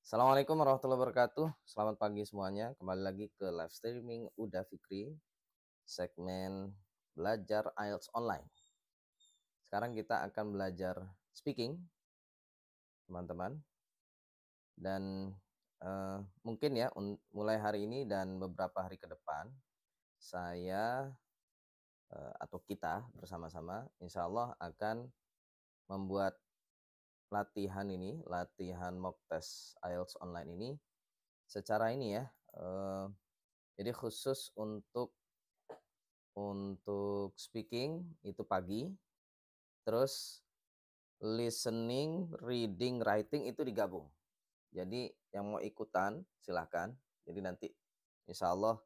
Assalamualaikum warahmatullahi wabarakatuh. Selamat pagi semuanya. Kembali lagi ke live streaming Uda Fikri, segmen belajar IELTS online. Sekarang kita akan belajar speaking, teman-teman. Dan mungkin ya, mulai hari ini dan beberapa hari ke depan, saya atau kita bersama-sama, insya Allah akan membuat latihan mock test IELTS online ini, secara ini ya. Jadi khusus untuk speaking itu pagi, terus listening, reading, writing itu digabung. Jadi yang mau ikutan silahkan. Jadi nanti insya Allah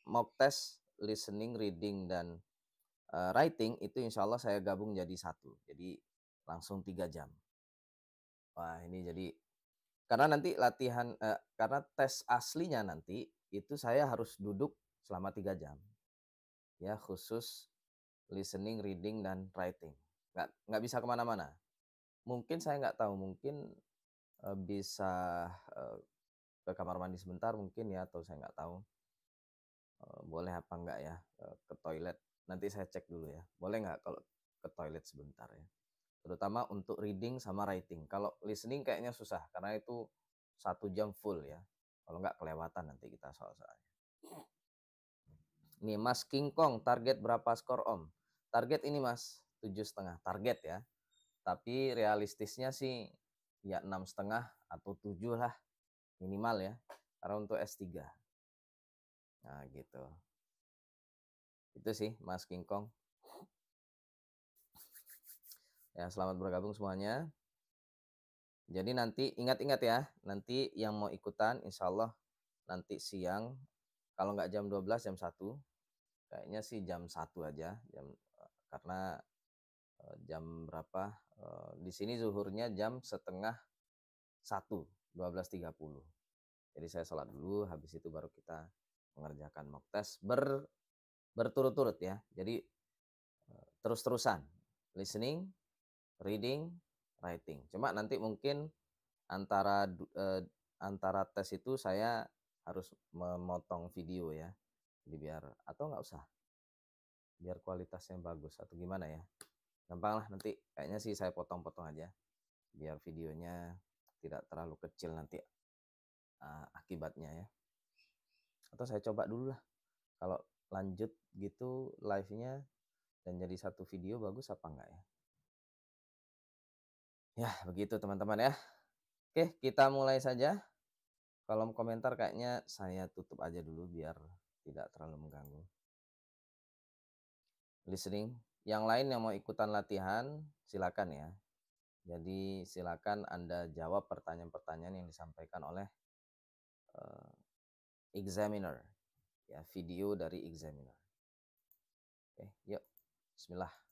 mock test, listening, reading, dan writing itu insya Allah saya gabung jadi satu. Jadi langsung 3 jam. Wah ini jadi, karena nanti karena tes aslinya nanti itu saya harus duduk selama 3 jam. Ya khusus listening, reading, dan writing. Nggak bisa kemana-mana. Mungkin saya nggak tahu, mungkin bisa ke kamar mandi sebentar mungkin ya, atau saya nggak tahu boleh apa enggak ya, ke toilet. Nanti saya cek dulu ya. Boleh nggak kalau ke toilet sebentar ya. Terutama untuk reading sama writing. Kalau listening kayaknya susah karena itu 1 jam full ya. Kalau nggak kelewatan nanti kita soal-soalnya. Nih Mas King Kong, target berapa skor Om? Target ini Mas 7,5 target ya. Tapi realistisnya sih ya 6,5 atau 7 lah minimal ya. Karena untuk S3. Nah gitu. Itu sih Mas King Kong. Ya selamat bergabung semuanya. Jadi nanti ingat-ingat ya. Nanti yang mau ikutan insya Allah nanti siang. Kalau nggak jam 12 jam 1. Kayaknya sih jam 1 aja. Karena jam berapa? Di sini zuhurnya jam setengah 1, 12.30. Jadi saya sholat dulu, habis itu baru kita mengerjakan mock test berturut-turut ya. Jadi terus-terusan listening, reading, writing. Cuma nanti mungkin antara tes itu saya harus memotong video ya. Jadi atau nggak usah, biar kualitasnya bagus atau gimana ya. Gampang lah, nanti kayaknya sih saya potong-potong aja biar videonya tidak terlalu kecil nanti akibatnya ya. Atau saya coba dulu lah, kalau lanjut gitu live-nya dan jadi satu video bagus apa enggak ya. Ya begitu teman-teman ya. Oke, kita mulai saja. Kolom komentar kayaknya saya tutup aja dulu biar tidak terlalu mengganggu. Listening, yang lain yang mau ikutan latihan silakan ya. Jadi silakan Anda jawab pertanyaan-pertanyaan yang disampaikan oleh examiner ya, video dari examiner. Oke, yuk. Bismillah.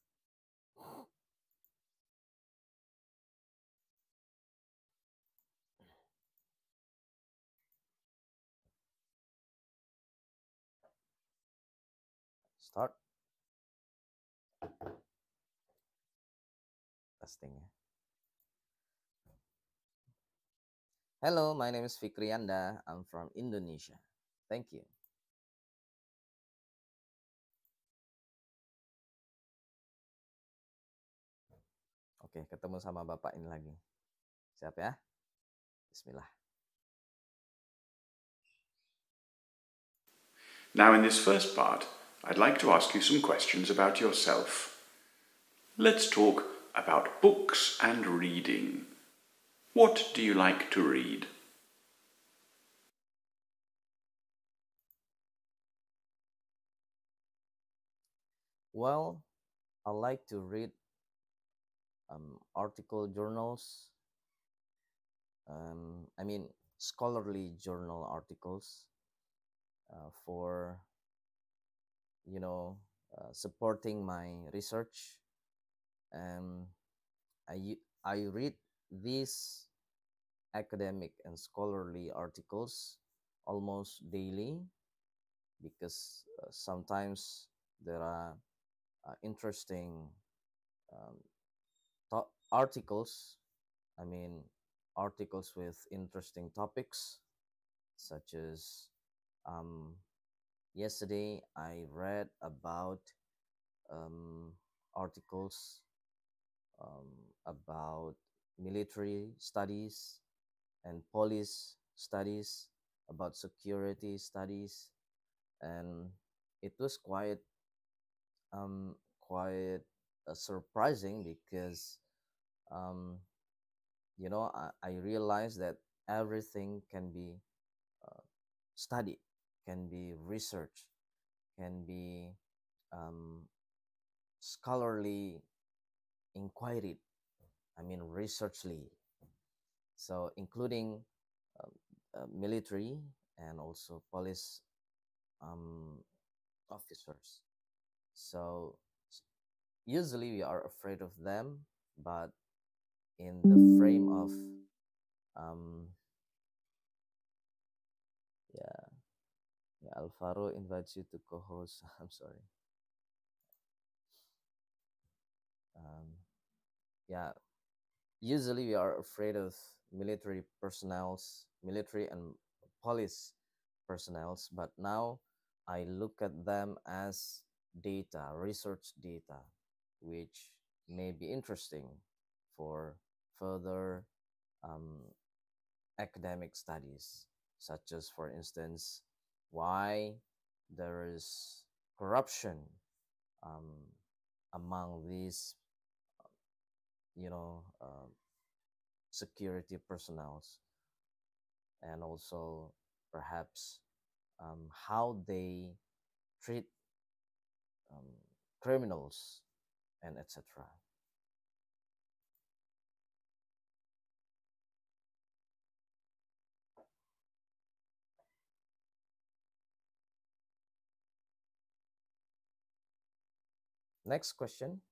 Start. Testing ya. Hello, my name is Fikrianda. I'm from Indonesia. Thank you. Oke, ketemu sama Bapak ini lagi. Siap ya? Bismillah. Now, in this first part, I'd like to ask you some questions about yourself. Let's talk about books and reading. What do you like to read? Well, I like to read article journals. Scholarly journal articles for supporting my research. And I read these academic and scholarly articles almost daily because sometimes there are interesting articles. articles with interesting topics, such as um, yesterday I read about um, articles um, about military studies and police studies, about security studies, and it was quite surprising because um, I realized that everything can be uh, studied, can be researched, can be um, scholarly inquired. I mean, researchly. So, including um, military and also police um, officers. So, usually we are afraid of them, but in the frame of um, yeah, yeah, Alvaro invites you to co-host. I'm sorry. Um, yeah, usually we are afraid of military and police personnels, but now I look at them as data, research data, which may be interesting for further um, academic studies, such as, for instance, why there is corruption um, among these, security personnels, and also perhaps how they treat um, criminals and etc. Next question.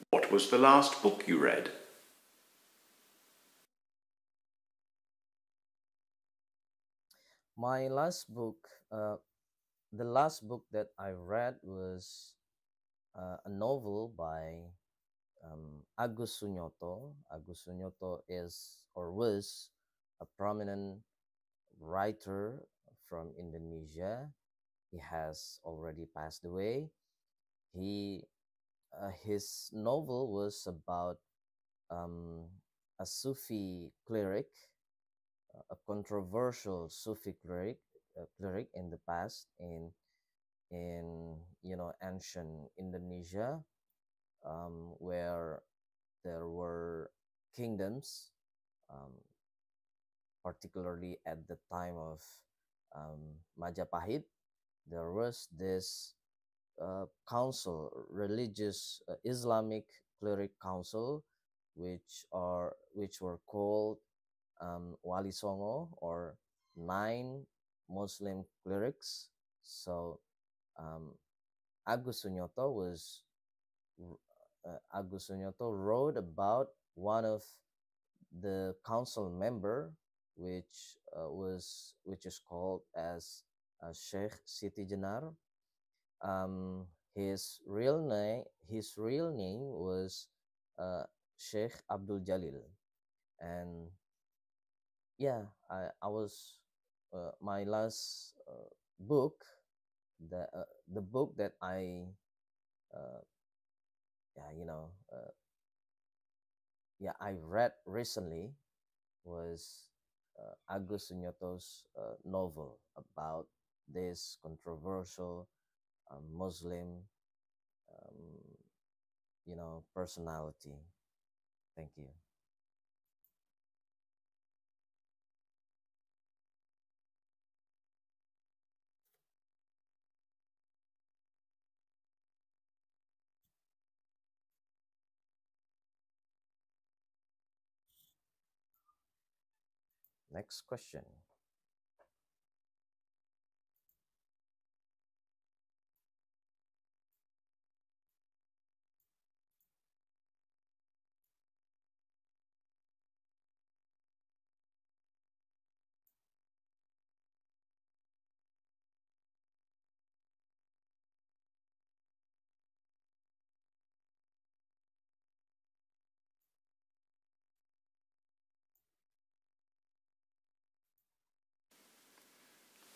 What was the last book you read? My last book, the last book that I read was a novel by Agus Sunyoto. Agus Sunyoto is or was a prominent writer from Indonesia. He has already passed away. He His novel was about um, a Sufi cleric, a controversial Sufi cleric in the past in ancient Indonesia, where there were kingdoms, um, particularly at the time of Majapahit. There was this religious Islamic cleric council, which were called Wali Songo, or nine Muslim clerics. So um, Agus Sunyoto Agus Sunyoto wrote about one of the council member, which is called as Sheikh Siti Jenar. Um, his real name was uh, Sheikh Abdul Jalil, and yeah, I was my last book, the book that uh, yeah you know yeah I read recently was Agus Sunyoto's novel about this controversial Muslim um, personality. Thank you. Next question.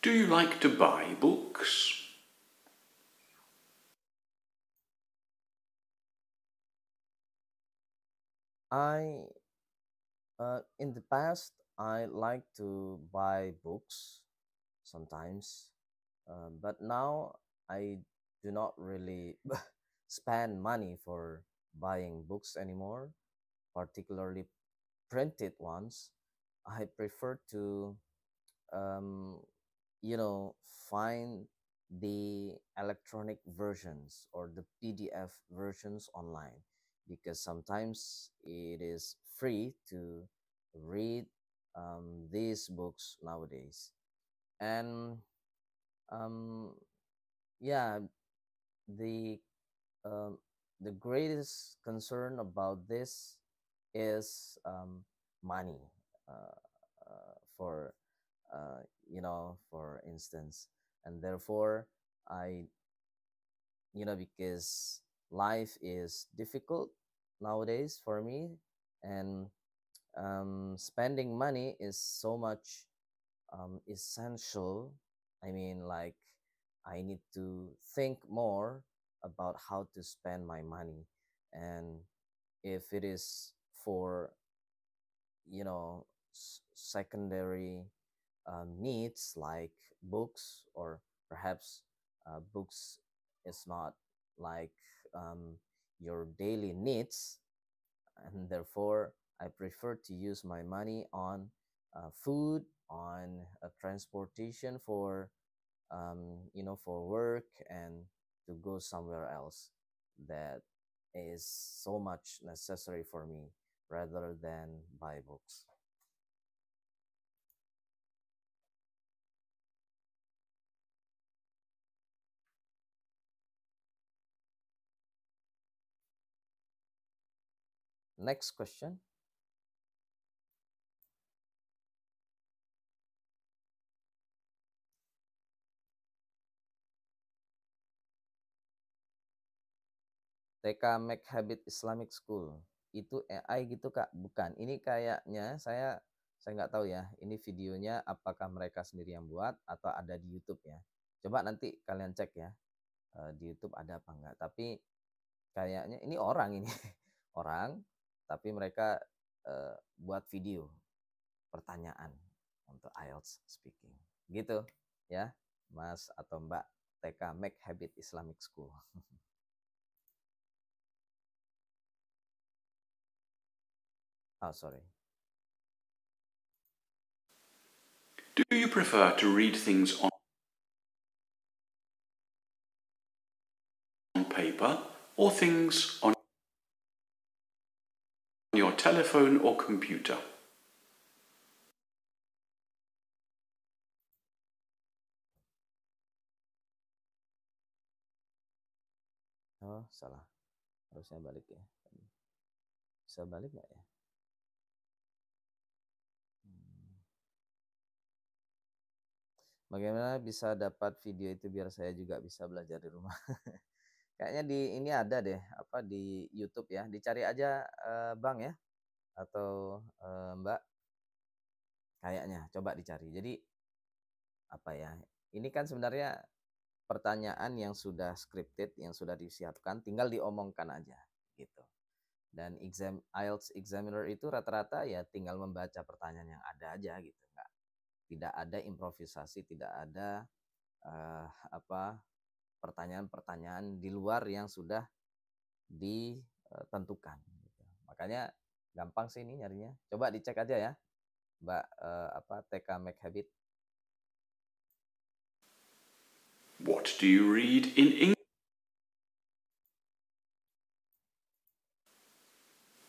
Do you like to buy books? I in the past I like to buy books sometimes, but now I do not really spend money for buying books anymore, particularly printed ones. I prefer to um, you know, find the electronic versions or the PDF versions online, because sometimes it is free to read these books nowadays. And um, yeah, the um, the greatest concern about this is money. Uh, for for instance, and therefore I, because life is difficult nowadays for me, and spending money is so much essential. I mean, like, I need to think more about how to spend my money, and if it is for secondary needs like books, or perhaps books is not like um, your daily needs, and therefore I prefer to use my money on food, on transportation for for work, and to go somewhere else that is so much necessary for me, rather than buy books. Next question. TK Make Habit Islamic School itu AI gitu Kak? Bukan. Ini kayaknya saya nggak tahu ya. Ini videonya apakah mereka sendiri yang buat atau ada di YouTube ya. Coba nanti kalian cek ya, di YouTube ada apa enggak. Tapi kayaknya ini orang ini orang, tapi mereka buat video pertanyaan untuk IELTS speaking. Gitu ya, Mas atau Mbak TK Make Habit Islamic School. Oh, sorry. Do you prefer to read things on paper or things on your telephone or computer? Oh, salah. Harusnya balik ya. Bisa balik nggak ya? Hmm. Bagaimana bisa dapat video itu biar saya juga bisa belajar di rumah? Kayaknya di ini ada deh, apa di YouTube ya. Dicari aja Bang ya, atau Mbak. Kayaknya coba dicari. Jadi apa ya? Ini kan sebenarnya pertanyaan yang sudah scripted, yang sudah disiapkan, tinggal diomongkan aja gitu. Dan IELTS examiner itu rata-rata ya tinggal membaca pertanyaan yang ada aja gitu, nggak, tidak ada improvisasi, tidak ada apa pertanyaan-pertanyaan di luar yang sudah ditentukan gitu. Makanya gampang sih ini nyarinya. Coba dicek aja ya, Mbak TK Make Habit. What do you read in English?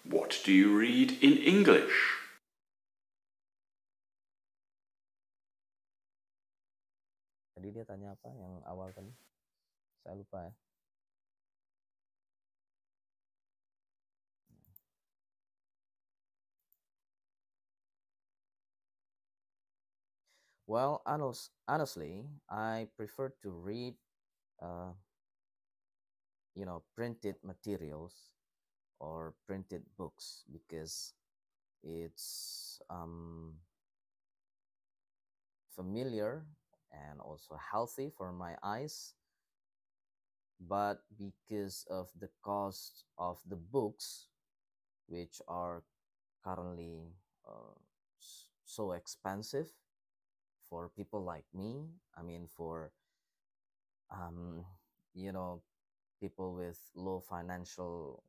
What do you read in English? Tadi dia tanya apa yang awal tadi? Saya lupa ya. Well, honestly, I prefer to read, uh, printed materials or printed books because it's familiar and also healthy for my eyes. But because of the cost of the books, which are currently so expensive for people like me, I mean, for um, you know, people with low financial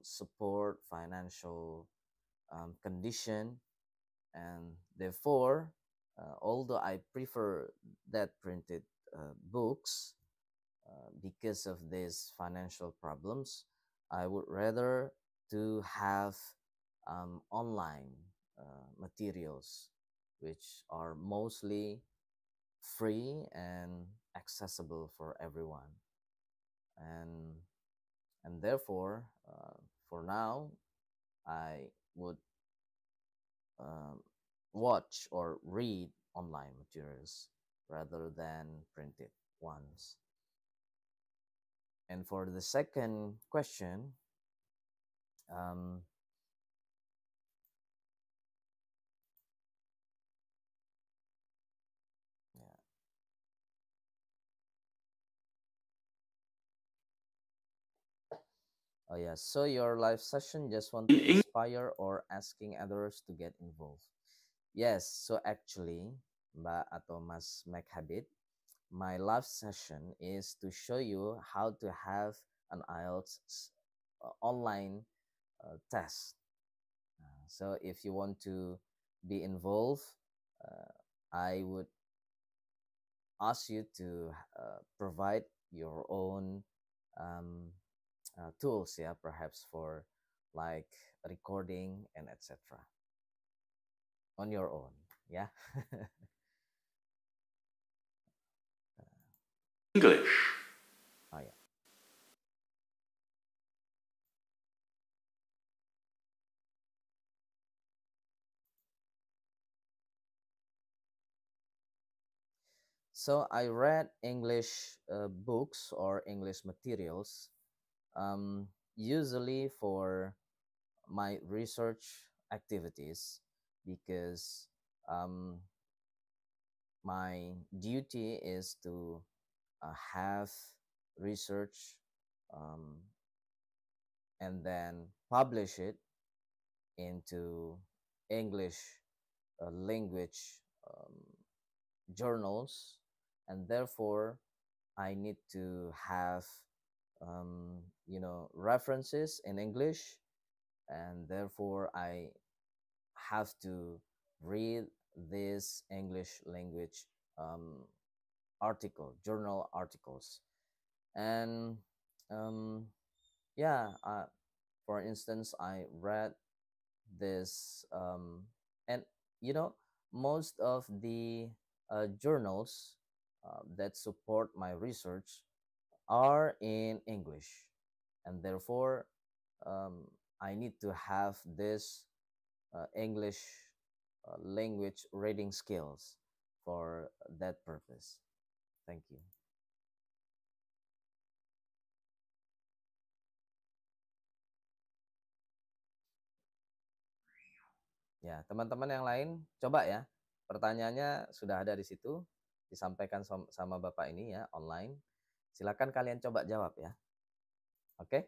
support, financial condition, and therefore, although I prefer that printed books because of these financial problems, I would rather to have online materials, which are mostly free and accessible for everyone, and therefore, for now, I would um, watch or read online materials rather than printed ones. And for the second question, um, yeah. Oh yeah, so your live session just want In to English, inspire or asking others to get involved? Yes, so actually, Mbak atau Mas Habit, my live session is to show you how to have an IELTS online test. So if you want to be involved, uh, I would ask you to provide your own um, tools, yeah, perhaps for like recording and etc. on your own, yeah. Oh yeah. So I read English books or English materials, usually for my research activities, because um, my duty is to have research um, and then publish it into English language journals, and therefore I need to have references in English, and therefore I have to read these English language journal articles, and um, yeah, for instance, I read this, and you know, most of the journals that support my research are in English, and therefore um, I need to have this English language reading skills for that purpose. Thank you. Ya, teman-teman yang lain, coba ya. Pertanyaannya sudah ada di situ, disampaikan sama Bapak ini ya, online. Silakan kalian coba jawab ya. Oke?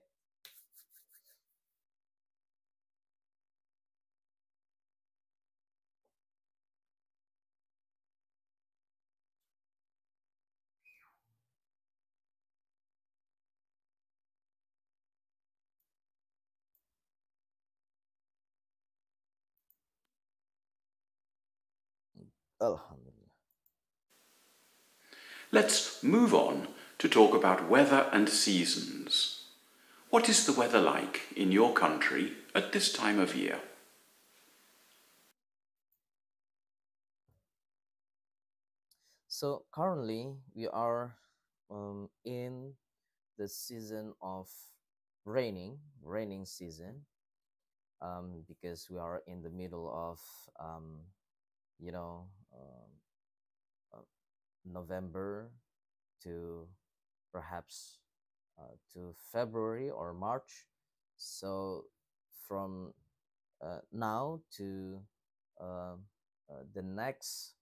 Alhamdulillah. let's move on to talk about weather and seasons. What is the weather like in your country at this time of year? So currently we are in the season of raining season, because we are in the middle of um, you know um, uh, November to perhaps to February or March. So from now to uh, the next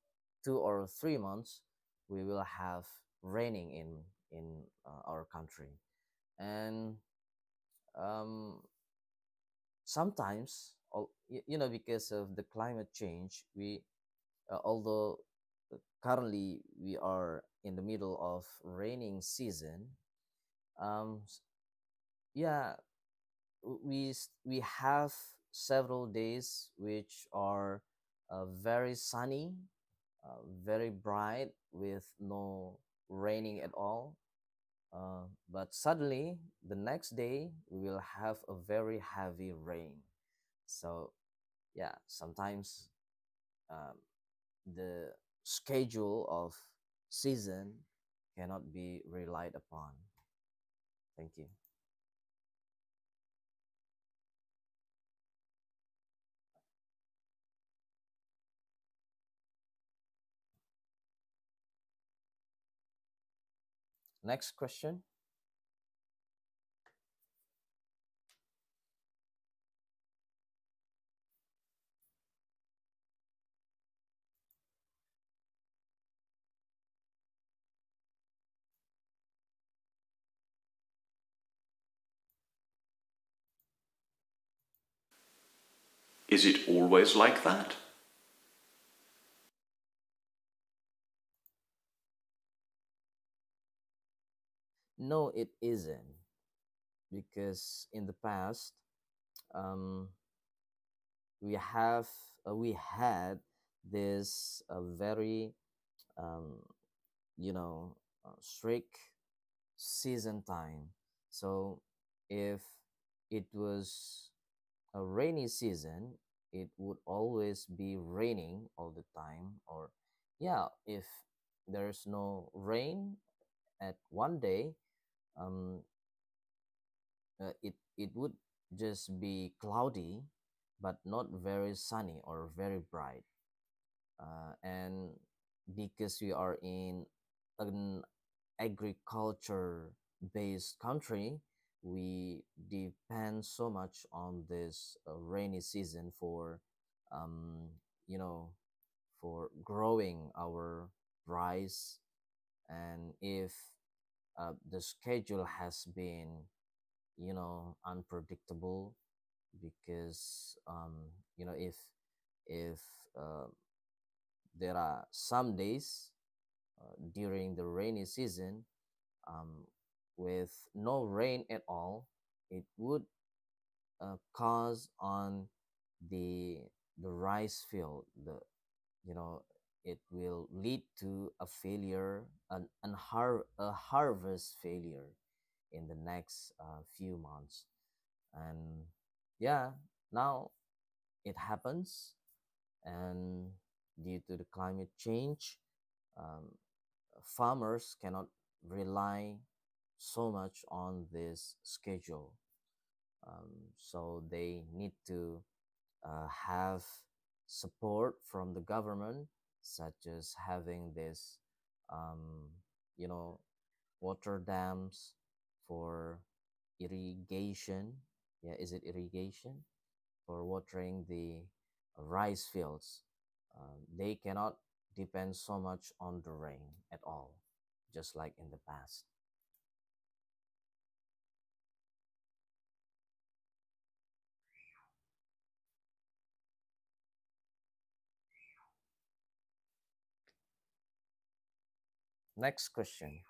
2 or 3 months, we will have raining in our country, and um, sometimes, because of the climate change, we although currently we are in the middle of raining season, um, yeah, we have several days which are very sunny, very bright, with no raining at all. But suddenly, the next day, we will have a very heavy rain. So, yeah, sometimes um, the schedule of season cannot be relied upon. Thank you. Next question. Is it always like that? No, it isn't, because in the past, um, we had this very um, strict season time. So if it was a rainy season, it would always be raining all the time. Or, yeah, if there's no rain at one day, um, it would just be cloudy, but not very sunny or very bright. And because we are in an agriculture based country, we depend so much on this rainy season for um, you know for growing our rice. And if the schedule has been unpredictable, because if uh, there are some days during the rainy season, um, with no rain at all, it would cause on the the rice field, you know it will lead to a failure, a harvest failure in the next few months. And, yeah, now it happens, and due to the climate change, um, farmers cannot rely so much on this schedule. So they need to have support from the government, such as having this, um, you know, water dams for irrigation. Yeah, is it irrigation? For watering the rice fields. They cannot depend so much on the rain at all, just like in the past. Next question.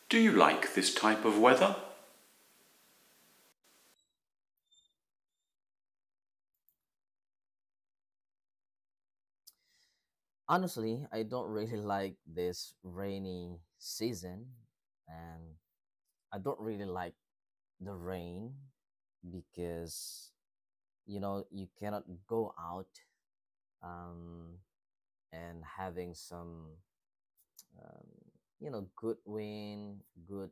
Do you like this type of weather? Honestly, I don't really like this rainy season, and I don't really like the rain because you cannot go out um, and having some um, good wind, good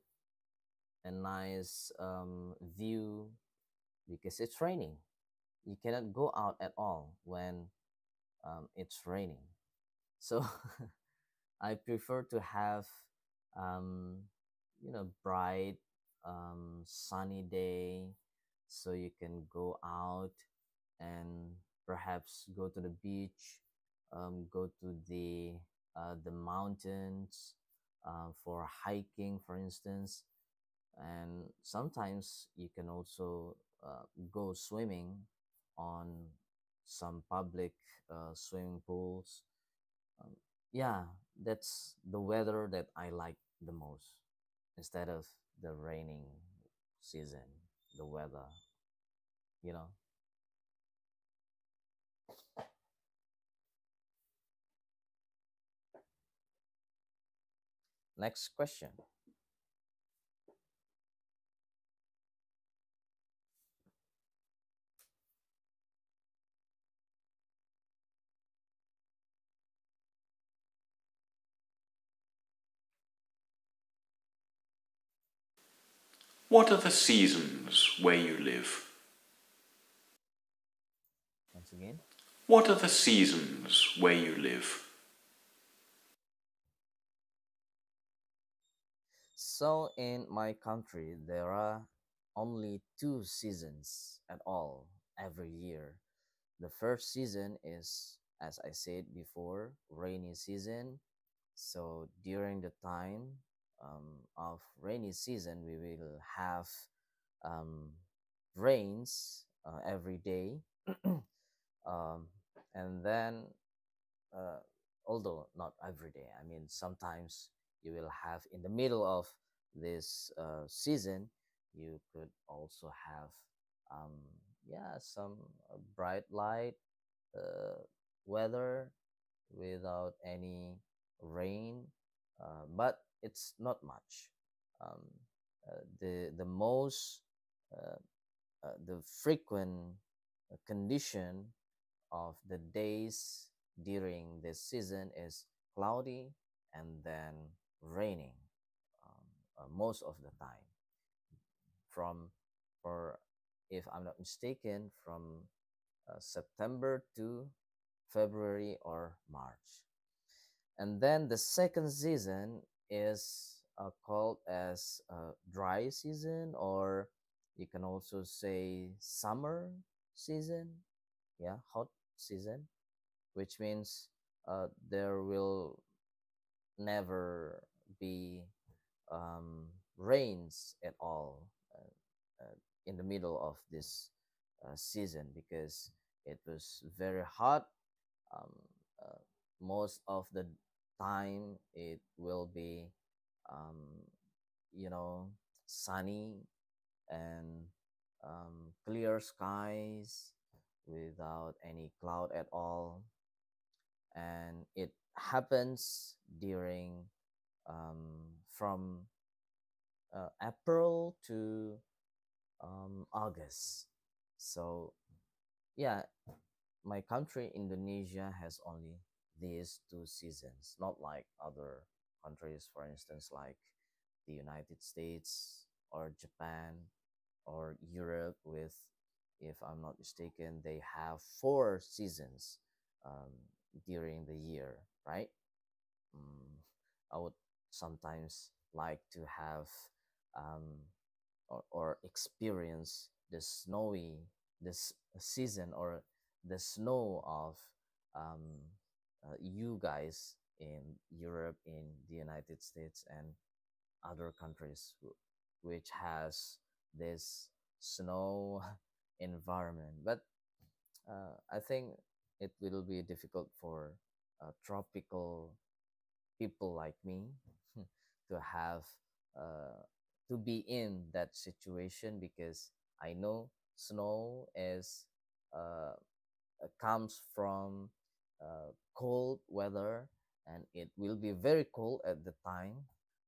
and nice view because it's raining. You cannot go out at all when it's raining. So I prefer to have um, bright sunny day so you can go out and perhaps go to the beach, go to the mountains for hiking, for instance, and sometimes you can also go swimming on some public swimming pools. um, yeah, that's the weather that I like the most instead of the raining season, the weather, you know. Next question. What are the seasons where you live? Once again. What are the seasons where you live? So in my country, there are only two seasons at all every year. The first season is, as I said before, rainy season. So during the time of rainy season, we will have um, rains every day. um, and then uh, although not every day, I mean sometimes you will have in the middle of this season, you could also have um, yeah, some bright light uh, weather without any rain, but it's not much. um, the most uh, the frequent condition of the days during this season is cloudy and then raining most of the time from for if I'm not mistaken from September to February or March. And then the second season is called as dry season, or you can also say summer season. Yeah, hot season, which means there will never be rains at all in the middle of this season because it was very hot. um, uh, Most of the time it will be um, sunny and clear skies without any cloud at all, and it happens during from April to August. So yeah, my country Indonesia has only these two seasons, not like other countries, for instance, like the United States or Japan or Europe. With, if I'm not mistaken, they have four seasons um, during the year, right? mm, I would sometimes like to have um, or experience the snowy this season or the snow of you guys in Europe, in the United States, and other countries which has this snow environment. But I think it will be difficult for tropical people like me to have uh, to be in that situation, because I know snow is uh, comes from cold weather, and it will be very cold at the time.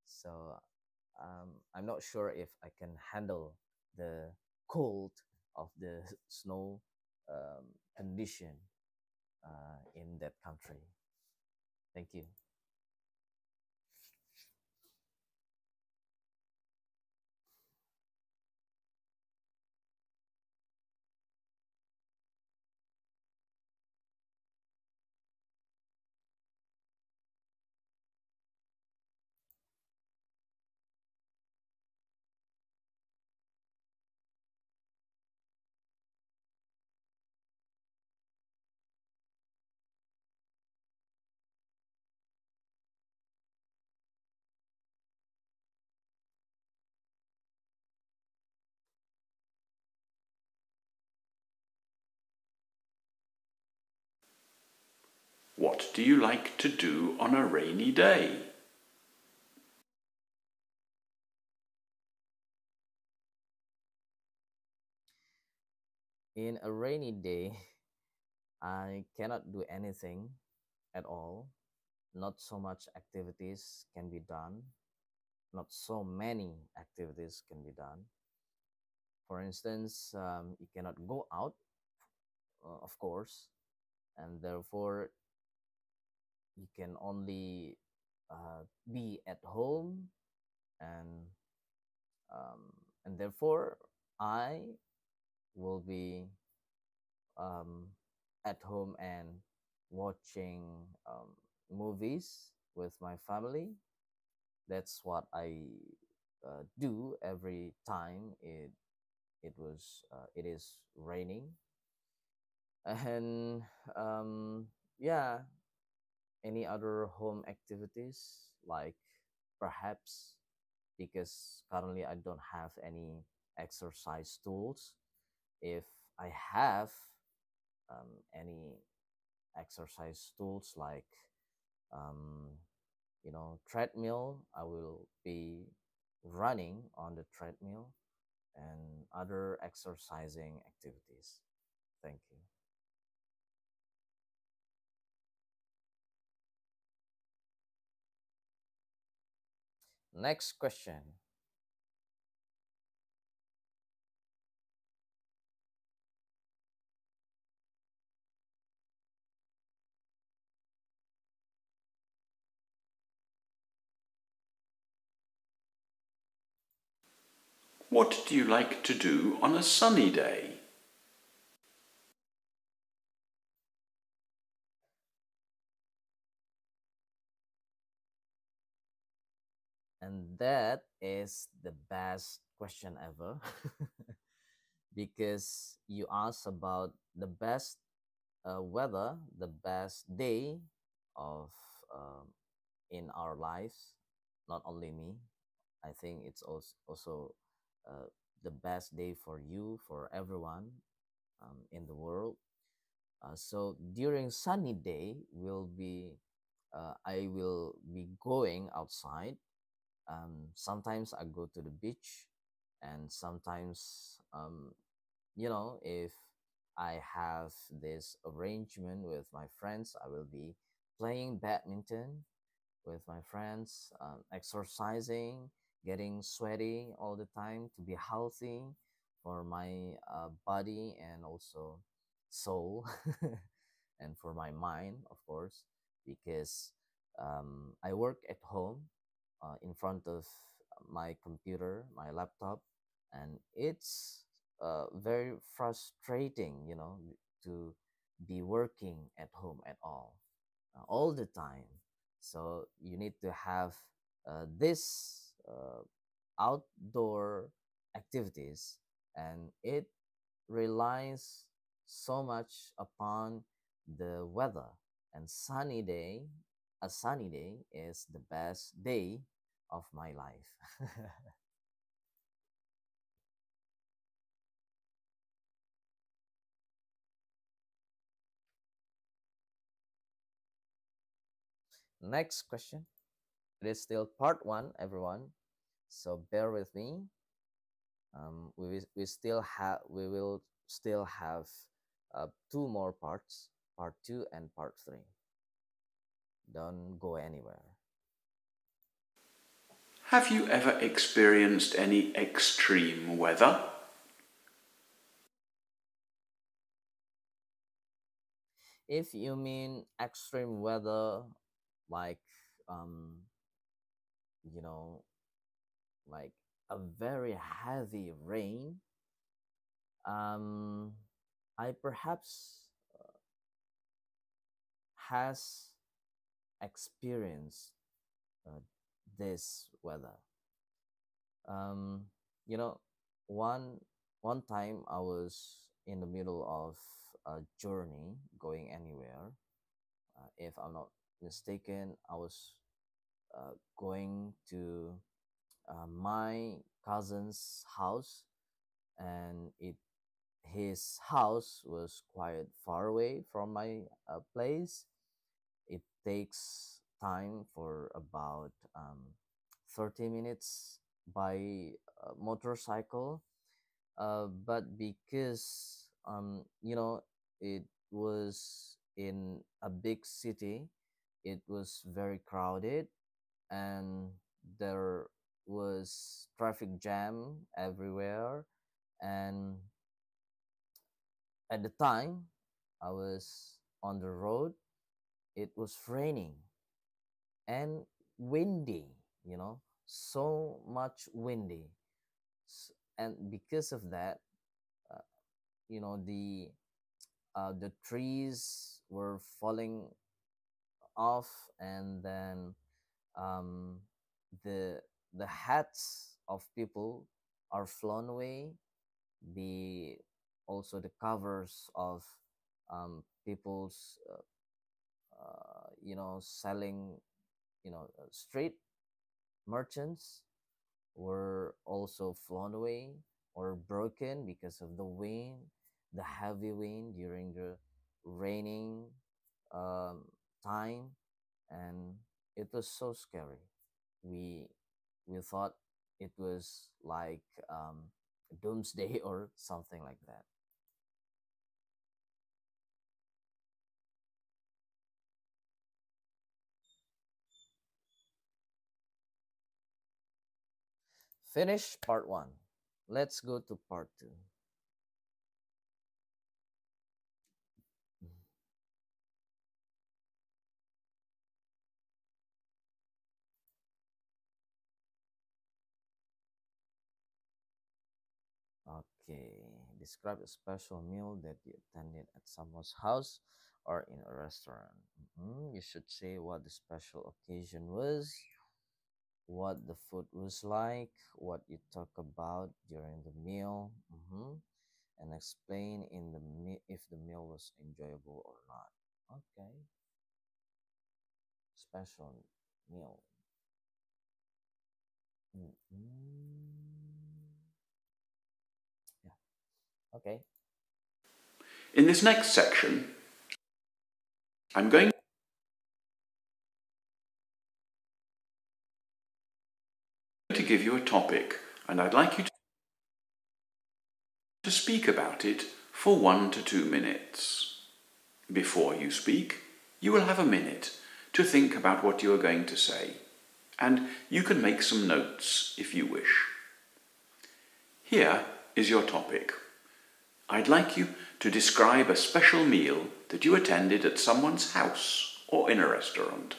So I'm not sure if I can handle the cold of the snow condition in that country. Thank you. What do you like to do on a rainy day? In a rainy day, I cannot do anything at all. Not so much activities can be done. Not so many activities can be done. For instance, you cannot go out, of course, and therefore you can only be at home, and um, and therefore I will be um, at home and watching movies with my family. That's what I do every time it is raining. And yeah, any other home activities, like perhaps, because currently I don't have any exercise tools. If I have any exercise tools, like um, treadmill, I will be running on the treadmill and other exercising activities. Thank you. Next question. What do you like to do on a sunny day? And that is the best question ever, because you asked about the best weather, the best day of in our lives. Not only me, I think it's also the best day for you, for everyone in the world. So during sunny day, I will be going outside. Sometimes I go to the beach, and sometimes, if I have this arrangement with my friends, I will be playing badminton with my friends, exercising, getting sweaty all the time to be healthy for my body and also soul, and for my mind, of course, because I work at home in front of my computer, my laptop, and it's very frustrating, to be working at home at all the time. So you need to have this outdoor activities, and it relies so much upon the weather. And a sunny day is the best day of my life. Next question. It is still part one, everyone. So bear with me. We will still have two more parts, part two and part three. Don't go anywhere. Have you ever experienced any extreme weather? If you mean extreme weather, like um, you know, like a very heavy rain, um, I perhaps has experienced uh, this weather. Um, you know, one one time I was in the middle of a journey going anywhere. If I'm not mistaken, I was going to my cousin's house, and it his house was quite far away from my place. It takes time for about 30 minutes by motorcycle, but because it was in a big city, it was very crowded, and there was traffic jam everywhere. And at the time I was on the road, it was raining and windy, so much windy. And because of that, uh, the trees were falling off, and then um, the the hats of people are flown away. The Also the covers of people's selling, street merchants were also flown away or broken because of the wind, the heavy wind during the raining um, time. And it was so scary. We we thought it was like doomsday or something like that. Finish part one. Let's go to part two. Okay, describe a special meal that you attended at someone's house or in a restaurant. You should say what the special occasion was, what the food was like, what you talk about during the meal, and explain if the meal was enjoyable or not. Okay, special meal. Yeah. Okay. In this next section, I'm going to give you a topic, and I'd like you to speak about it for 1 to 2 minutes. Before you speak, you will have a minute to think about what you are going to say, and you can make some notes if you wish. Here is your topic. I'd like you to describe a special meal that you attended at someone's house or in a restaurant.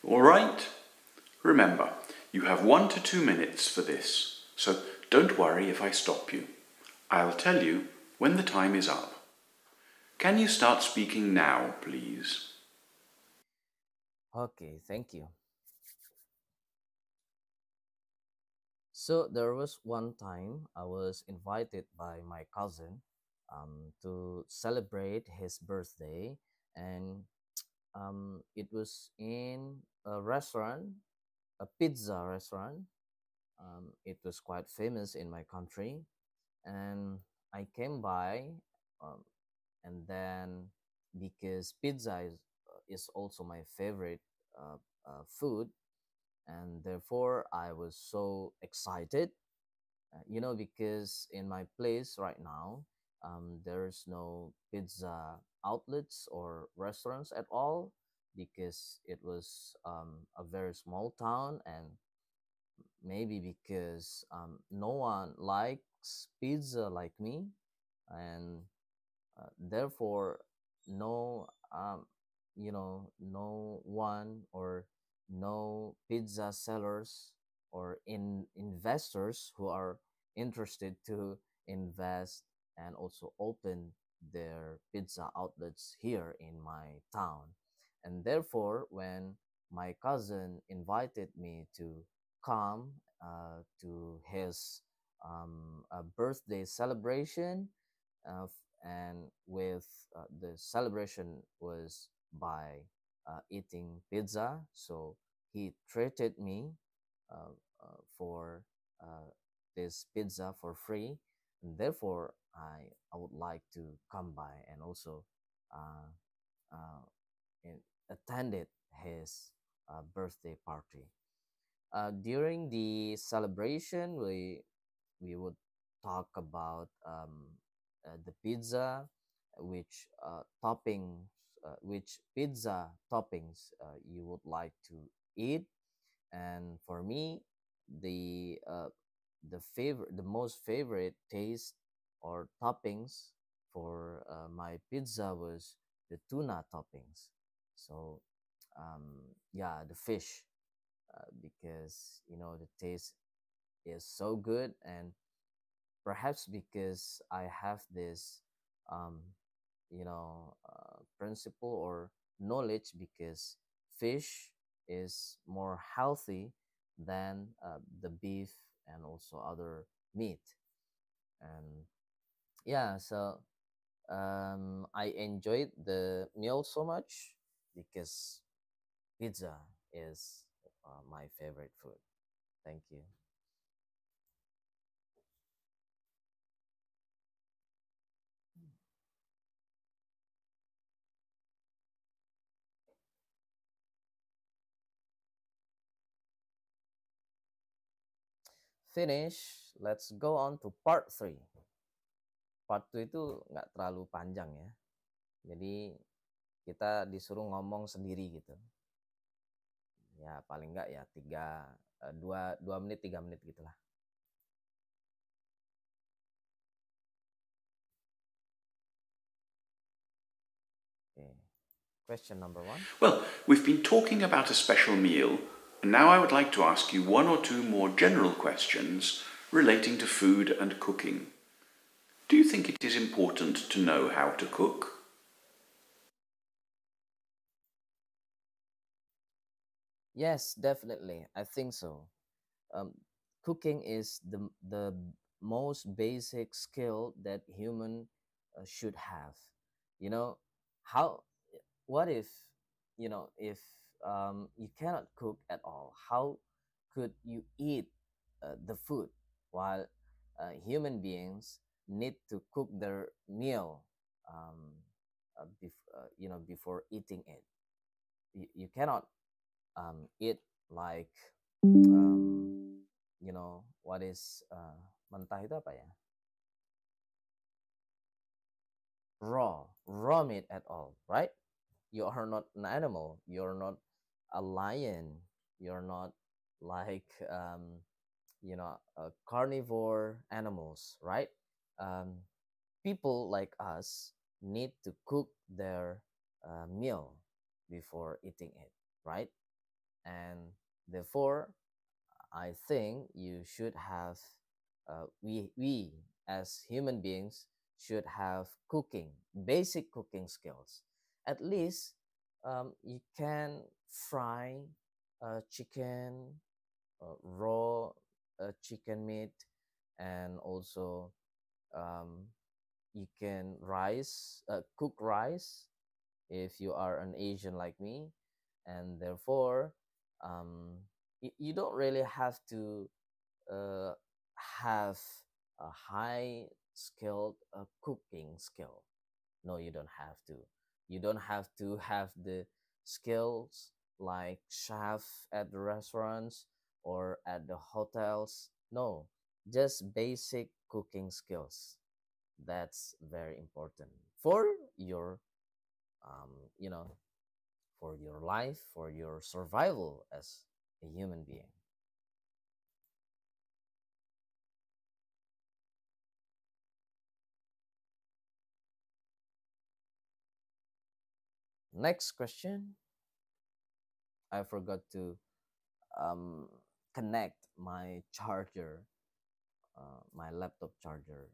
All right? Remember, you have 1 to 2 minutes for this, so don't worry if I stop you. I'll tell you when the time is up. Can you start speaking now, please? Okay, thank you. So there was one time I was invited by my cousin to celebrate his birthday, and it was in a restaurant, a pizza restaurant. It was quite famous in my country, and I came by, um, and then because pizza is also my favorite food, and therefore I was so excited, because in my place right now, there's no pizza outlets or restaurants at all, because it was a very small town, and maybe because no one likes pizza like me, and therefore no no one, or no pizza sellers or investors who are interested to invest and also open their pizza outlets here in my town. And therefore, when my cousin invited me to come to his birthday celebration, and with the celebration was by eating pizza. So he treated me uh, for uh, this pizza for free, and therefore I would like to come by and also uh, uh, attended his birthday party. During the celebration, we would talk about the pizza, which pizza toppings you would like to eat. And for me, the most favorite taste or toppings for my pizza was the tuna toppings. So yeah, the fish, because the taste is so good, and perhaps because I have this principle or knowledge, because fish is more healthy than the beef and also other meat. And yeah, so I enjoyed the meal so much because pizza is my favorite food. Thank you. Finish. Let's go on to part 3. Part 2 itu nggak terlalu panjang ya. Jadi kita disuruh ngomong sendiri gitu. Ya paling nggak ya 2 menit 3 menit gitulah. Oke. Question number 1. Well, we've been talking about a special meal, and now I would like to ask you 1 or 2 more general questions relating to food and cooking. Do you think it is important to know how to cook? Yes, definitely. I think so. Um, Cooking is the most basic skill that human should have. You know, how what if you cannot cook at all, how could you eat the food, while human beings need to cook their meal before eating it. You cannot eat like what is mentah itu apa ya, raw meat at all, right? You are not an animal, you're not a lion, you're not like carnivore animals, right? People like us need to cook their meal before eating it, right? And therefore, I think you should have, we as human beings should have cooking, basic cooking skills. At least you can fry chicken, raw chicken meat, and also um, you can cook rice if you are an Asian like me, and therefore you don't really have to uh, have a high skilled cooking skill. No, you don't have to. You don't have to have the skills like chef at the restaurants or at the hotels. No, just basic cooking skills. That's very important for your, um, you know, for your life, for your survival as a human being. Next question. I forgot to um, connect my charger, my laptop charger,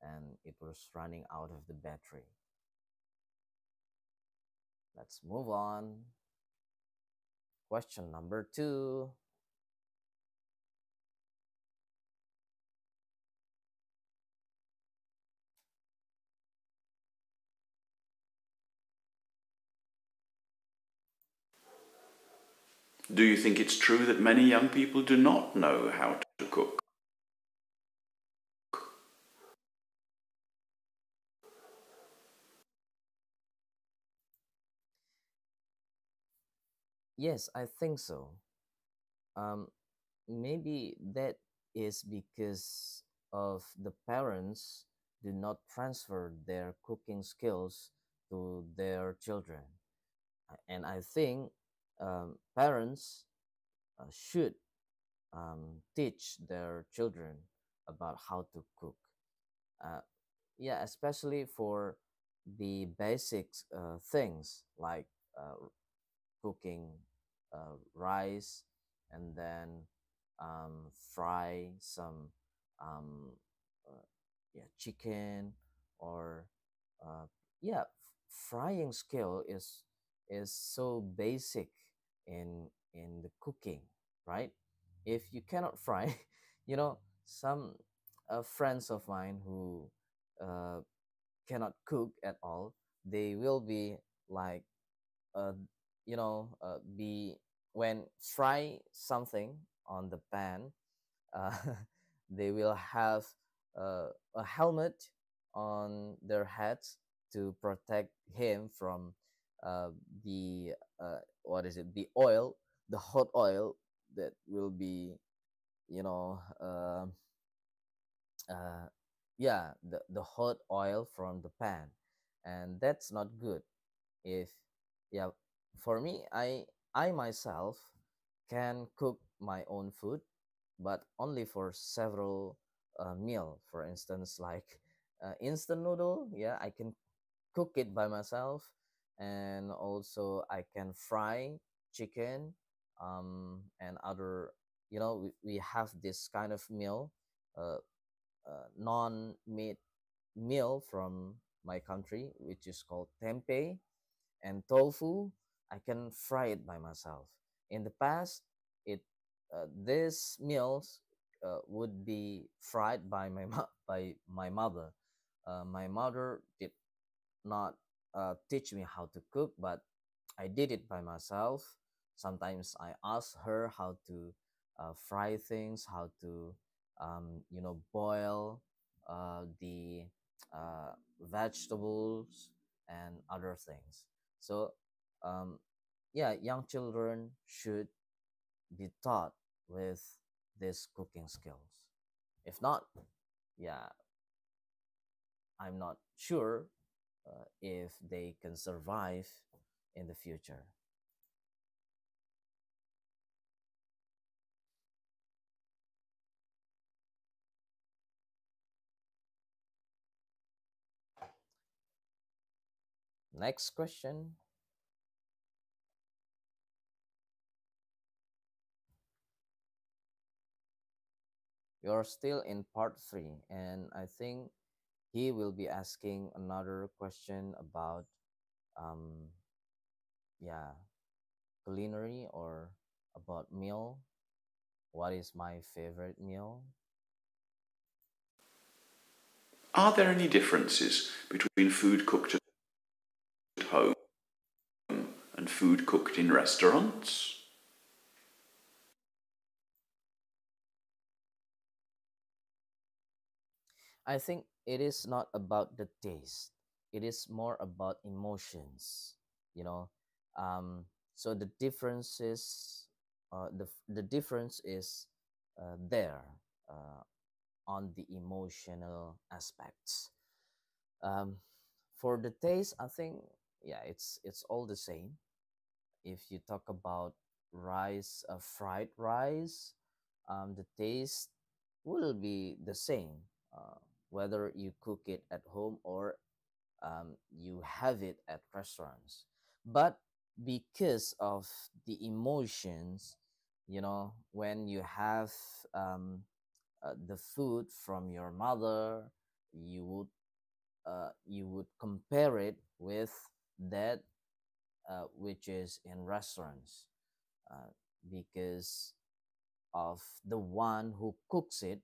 and it was running out of the battery. Let's move on. Question number two. Do you think it's true that many young people do not know how to cook? Yes, I think so. Um, Maybe that is because of the parents do not transfer their cooking skills to their children. And I think parents should teach their children about how to cook. Uh, yeah, especially for the basics things like cooking rice, and then fry some um, uh, yeah, chicken, or uh, yeah, frying skill is so basic in the cooking, right? If you cannot fry, some friends of mine who uh, cannot cook at all, they will be like uh, be when fry something on the pan, uh, they will have a helmet on their heads to protect him from uh, the what is it, the oil, the hot oil that will be, you know uh, uh, yeah, the hot oil from the pan, and that's not good. If Yeah, for me, I myself can cook my own food, but only for several meal. For instance, like instant noodle, yeah, I can cook it by myself. And also I can fry chicken, and other, we have this kind of meal, uh, non-meat meal from my country, which is called tempeh. And tofu, I can fry it by myself. In the past, it these meals would be fried by by my mother. My mother did not teach me how to cook, but I did it by myself. Sometimes I ask her how to fry things, how to boil the vegetables and other things. So um, yeah, young children should be taught with these cooking skills. If not, yeah, I'm not sure if they can survive in the future. Next question. You're still in part three, and I think he will be asking another question about, um, yeah, culinary or about meal. What is my favorite meal? Are there any differences between food cooked at home and food cooked in restaurants? I think it is not about the taste. It is more about emotions. You know, um, so the difference is, the difference is there, uh, on the emotional aspects. Um, for the taste, I think, yeah, it's all the same. If you talk about rice, fried rice, the taste will be the same, uh, whether you cook it at home or, you have it at restaurants. But because of the emotions, when you have, the food from your mother, you would you would compare it with that, which is in restaurants, uh, because of the one who cooks it.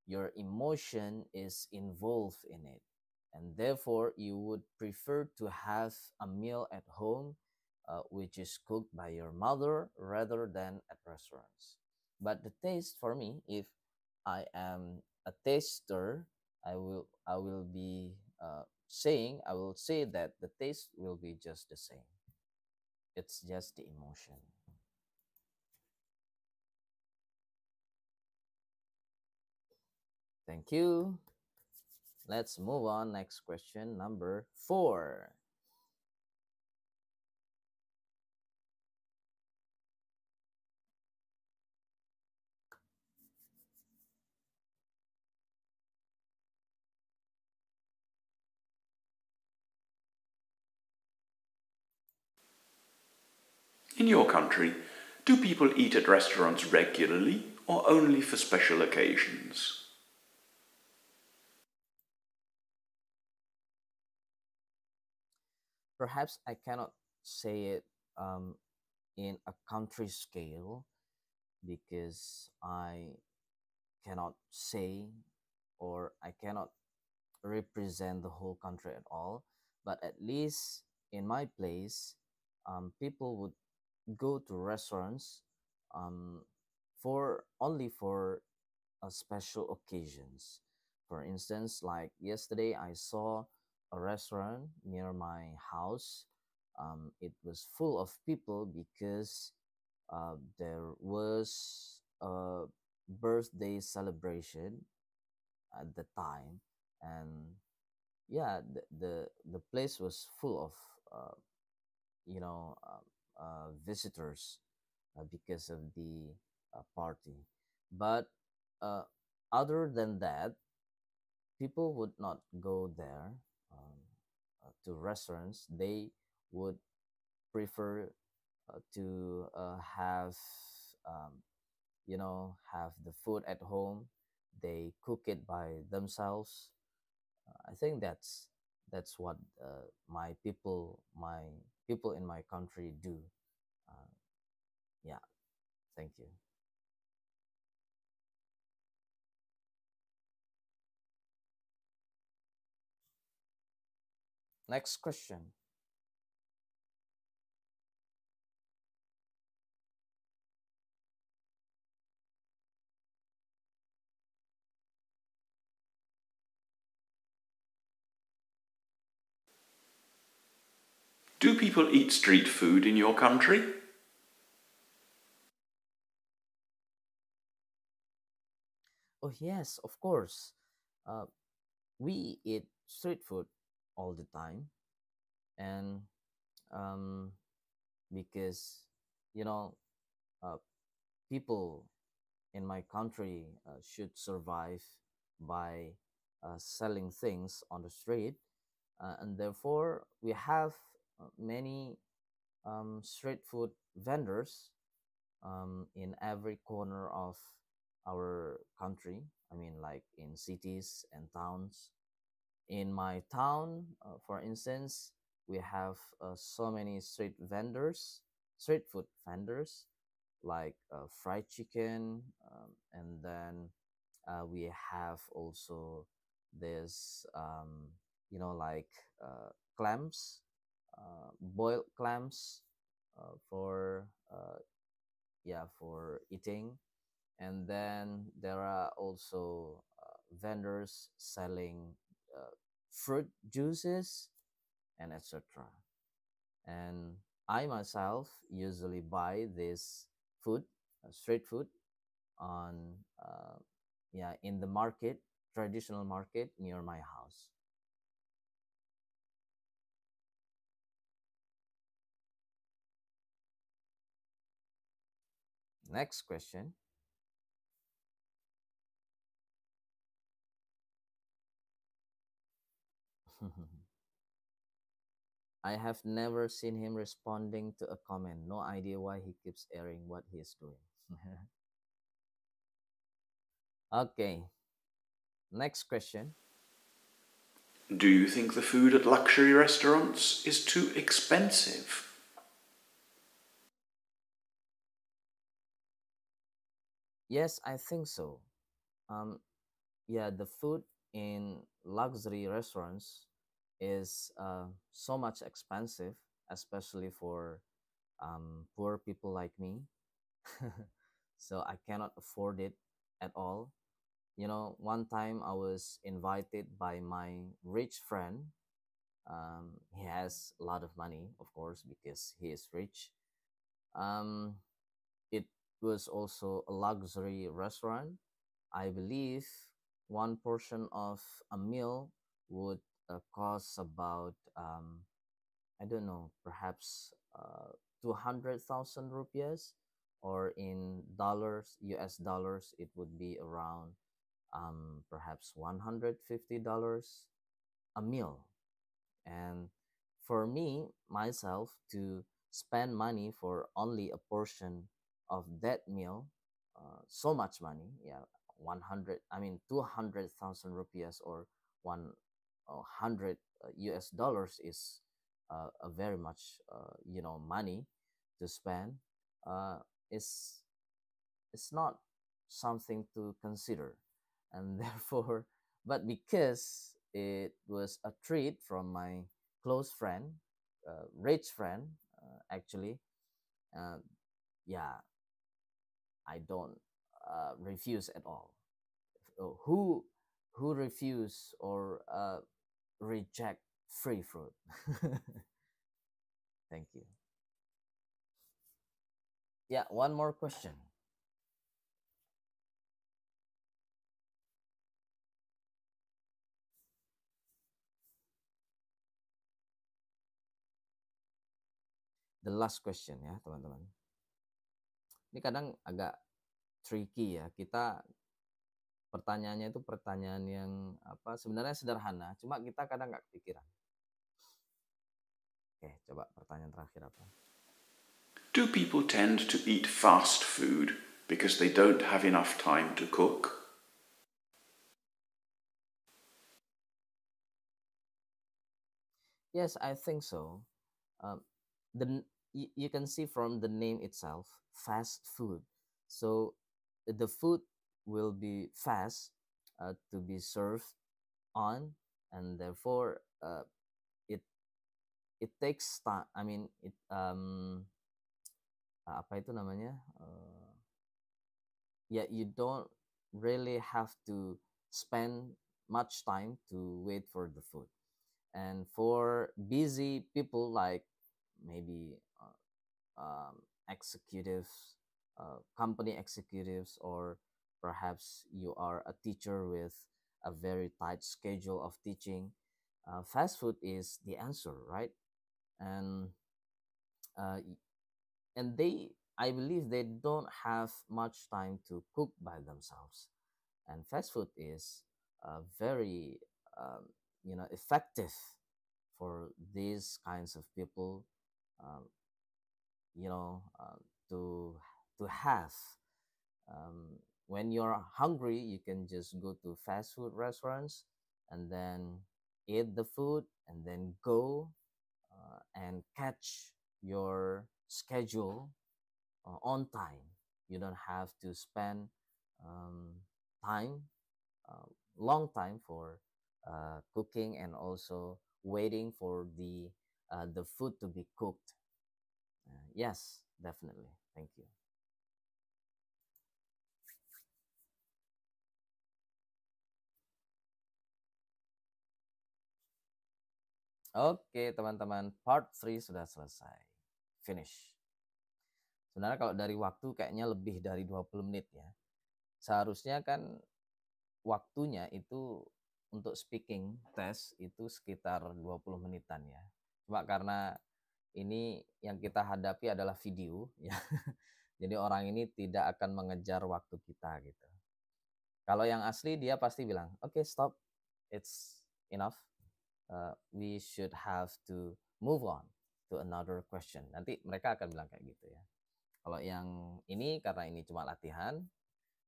Your emotion is involved in it, and therefore you would prefer to have a meal at home, which is cooked by your mother rather than at restaurants. But the taste for me, if I am a taster, I will be, I will say that the taste will be just the same. It's just the emotion. Thank you. Let's move on. Next question, number four. In your country, do people eat at restaurants regularly or only for special occasions? Perhaps I cannot say it, um, in a country scale, because I cannot say, or I cannot represent the whole country at all. But at least in my place, people would go to restaurants, um, for only for special occasions. For instance, like yesterday, I saw a restaurant near my house. It was full of people because, there was a birthday celebration at the time, and yeah, the place was full of, uh, visitors, because of the, party. But, uh, other than that, people would not go there, to restaurants. They would prefer, to have the food at home. They cook it by themselves. I think that's what, my people in my country do. Uh, yeah, thank you. Next question. Do people eat street food in your country? Oh yes, of course. Uh, we eat street food all the time, and, um, because, you know uh, people in my country, should survive by, selling things on the street, and therefore we have, many, street food vendors, in every corner of our country. I mean, like in cities and towns. In my town, for instance, we have so many street food vendors, like fried chicken, and then we have also this, like clams, boiled clams, for yeah, for eating. And then there are also vendors selling fruit juices and etc. And I myself usually buy this food, street food, on yeah, in the market, traditional market near my house. Next question. I have never seen him responding to a comment. No idea why he keeps airing what he is doing. Okay, next question. Do you think the food at luxury restaurants is too expensive? Yes, I think so. Um, yeah, the food in luxury restaurants is so much expensive, especially for poor people like me. So I cannot afford it at all. One time I was invited by my rich friend. He has a lot of money, of course, because he is rich. Um, it was also a luxury restaurant. I believe one portion of a meal would cost about, I don't know, perhaps 200,000 rupiahs, or in dollars, US dollars, it would be around perhaps $150 a meal. And for me, myself, to spend money for only a portion of that meal, so much money, yeah, 100, I mean, 200,000 rupiahs, or 100 US dollars is a very much, money to spend. Uh, is it's not something to consider. And therefore, but because it was a treat from my close friend, rich friend, actually, uh, yeah, I don't refuse at all. Who refuse or reject free fruit? Thank you. Yeah, one more question. The last question ya, teman-teman. Ini kadang agak tricky ya. Kita pertanyaannya itu pertanyaan yang apa, sebenarnya sederhana, cuma kita kadang nggak kepikiran. Oke, coba pertanyaan terakhir apa? Do people tend to eat fast food because they don't have enough time to cook? Yes, I think so. Um, you can see from the name itself, fast food. So the food will be fast to be served on, and therefore it it takes time. I mean, it apa itu namanya? Yeah, you don't really have to spend much time to wait for the food. And for busy people, like maybe executives, company executives, or perhaps you are a teacher with a very tight schedule of teaching, fast food is the answer, right? And uh, and I believe they don't have much time to cook by themselves. And fast food is very effective for these kinds of people, um, you know uh, to have, um, when you're hungry, you can just go to fast food restaurants and then eat the food and then go and catch your schedule on time. You don't have to spend um, time, uh, long time for cooking and also waiting for the food to be cooked. Yes, definitely. Thank you. Oke, teman-teman, part 3 sudah selesai. Finish. Sebenarnya kalau dari waktu kayaknya lebih dari 20 menit ya. Seharusnya kan waktunya itu untuk speaking test itu sekitar 20 menitan ya. Cuma karena ini yang kita hadapi adalah video ya. Jadi orang ini tidak akan mengejar waktu kita gitu. Kalau yang asli dia pasti bilang, "Oke, stop. It's enough. We should have to move on to another question." Nanti mereka akan bilang kayak gitu ya. Kalau yang ini karena ini cuma latihan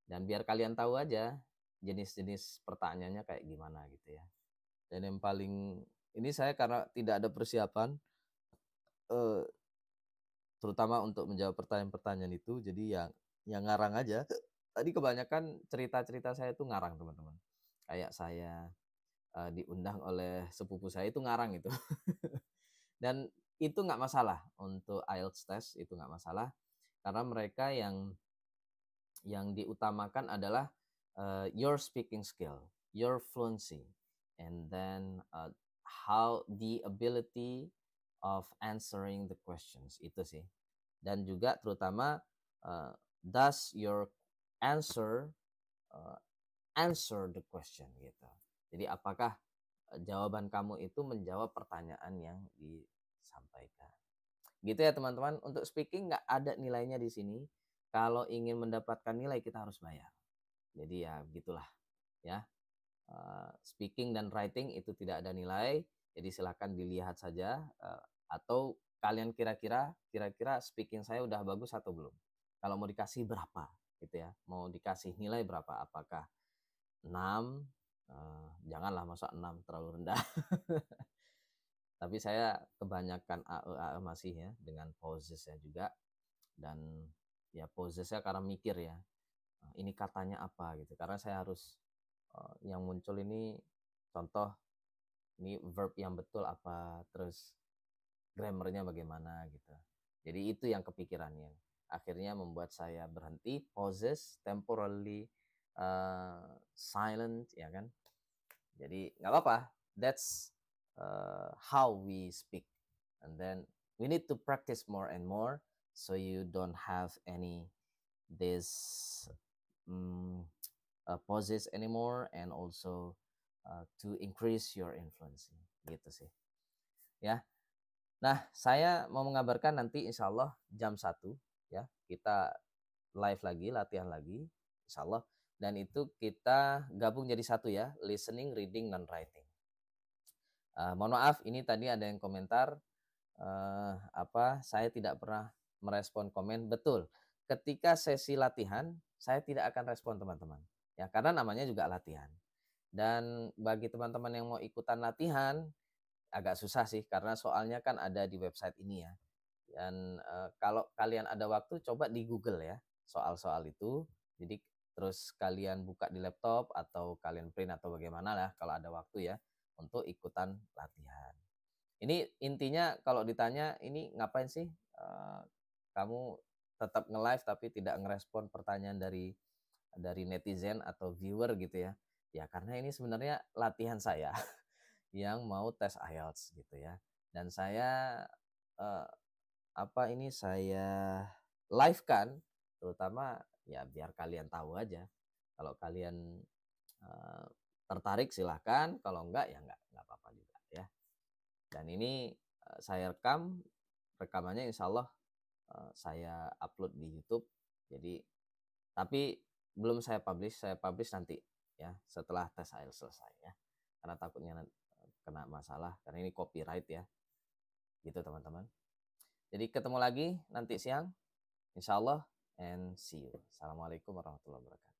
dan biar kalian tahu aja jenis-jenis pertanyaannya kayak gimana gitu ya. Dan yang paling ini saya karena tidak ada persiapan eh, terutama untuk menjawab pertanyaan-pertanyaan itu, jadi yang ngarang aja. Tadi kebanyakan cerita-cerita saya itu ngarang, teman-teman. Kayak saya diundang oleh sepupu saya itu ngarang itu. Dan itu nggak masalah untuk IELTS test, itu nggak masalah karena mereka yang diutamakan adalah your speaking skill, your fluency, and then how the ability of answering the questions itu sih. Dan juga terutama does your answer uh, answer the question gitu. Jadi apakah jawaban kamu itu menjawab pertanyaan yang disampaikan. Gitu ya teman-teman. Untuk speaking nggak ada nilainya di sini. Kalau ingin mendapatkan nilai kita harus bayar. Jadi ya begitulah ya. Speaking dan writing itu tidak ada nilai. Jadi silakan dilihat saja. Atau kalian kira-kira speaking saya udah bagus atau belum. Kalau mau dikasih berapa gitu ya. Mau dikasih nilai berapa. Apakah 6? Janganlah masa 6 terlalu rendah. Tapi saya kebanyakan AE masih ya dengan pausesnya juga dan ya pausesnya karena mikir ya ini katanya apa gitu karena saya harus yang muncul ini contoh ini verb yang betul apa terus grammarnya bagaimana gitu. Jadi itu yang kepikirannya akhirnya membuat saya berhenti pauses temporarily silent ya kan. Jadi nggak apa-apa, that's how we speak. And then we need to practice more and more so you don't have any this pauses anymore and also to increase your influence gitu sih ya. Nah saya mau mengabarkan nanti insya Allah jam 1 ya kita live lagi latihan lagi insya Allah dan itu kita gabung jadi satu ya listening, reading, dan writing. Mohon maaf ini tadi ada yang komentar saya tidak pernah merespon komen. Betul. Ketika sesi latihan saya tidak akan respon teman-teman. Ya karena namanya juga latihan. Dan bagi teman-teman yang mau ikutan latihan agak susah sih karena soalnya kan ada di website ini ya. Dan kalau kalian ada waktu coba di Google ya soal-soal itu. Jadi terus kalian buka di laptop atau kalian print atau bagaimana lah kalau ada waktu ya untuk ikutan latihan. Ini intinya kalau ditanya ini ngapain sih kamu tetap nge-live tapi tidak ngerespon pertanyaan dari netizen atau viewer gitu ya. Ya karena ini sebenarnya latihan saya yang mau tes IELTS gitu ya. Dan saya eh, saya live kan terutama ya biar kalian tahu aja. Kalau kalian eh, tertarik silahkan, kalau enggak ya enggak apa-apa juga ya. Dan ini saya rekam, rekamannya insya Allah saya upload di YouTube. Jadi tapi belum saya publish nanti ya setelah tes IELTS selesai ya. Karena takutnya kena masalah karena ini copyright ya. Gitu teman-teman. Jadi ketemu lagi nanti siang insya Allah and see you. Assalamualaikum warahmatullahi wabarakatuh.